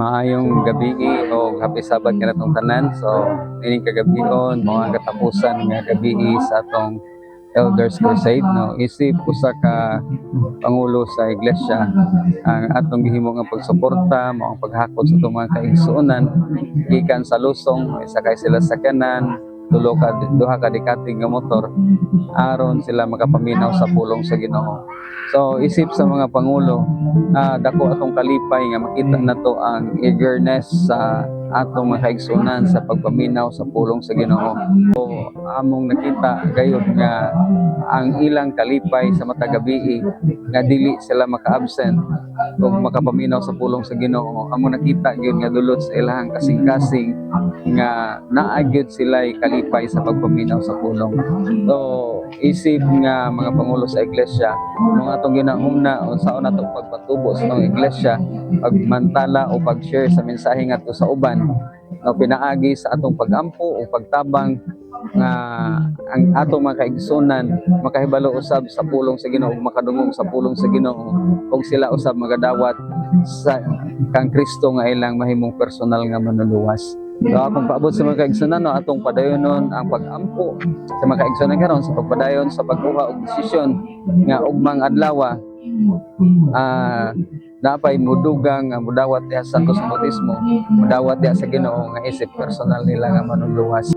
Maayong gabi o happy Sabat kanatong tanan. So ining kagabion mga katapusan nga gabi sa atong Elders Crusade, no, isip usa ka pangulo sa iglesia ang atong gihimo nga pagsuporta mao ang paghakot sa atong mga kaigsuonan gikan sa lusong sakay sila sa kanan duha ka dikatig nga motor aron sila makapaminaw sa pulong sa Ginoo. So isip sa mga pangulo, dako atong kalipay nga makita nato ang eagerness sa atong mga kaigsuonan sa pagpaminaw sa pulong sa Ginoo. So among nakita gayud nga ang ilang kalipay sa matag gabi nga dili sila maka-absent ug makapaminaw sa pulong sa Ginoo. Among nakita gyud nga dulot sa ilahang kasing-kasing nga naa gyud sila kalipay sa pagpaminaw sa pulong. So isip nga mga pangulo sa iglesia mga atong ginahuna unsaon natong pagpatubo sa atong iglesia, pagmantala o pag-share sa mensahe ngadto sa uban, no, pinaagi sa atong pagampo o pagtabang nga ang atong mga kaigsuonan makahibalo usab sa pulong sa Ginoo, makadungog sa pulong sa Ginoo ug sila usab magadawat sa kang Kristo nga ilang mahimong personal nga manluluwas. So akong paabot sa mga kaigsuonan, no, atong padayonon ang pag-ampo sa mga kaigsuonan karon sa pagpadayon sa pagkuha og desisyon nga ugmang adlaw napay mudugang mudawat diha sa Santo Bautismo, mudawat diha sa Ginoo nga isip personal nila nga manluluwas.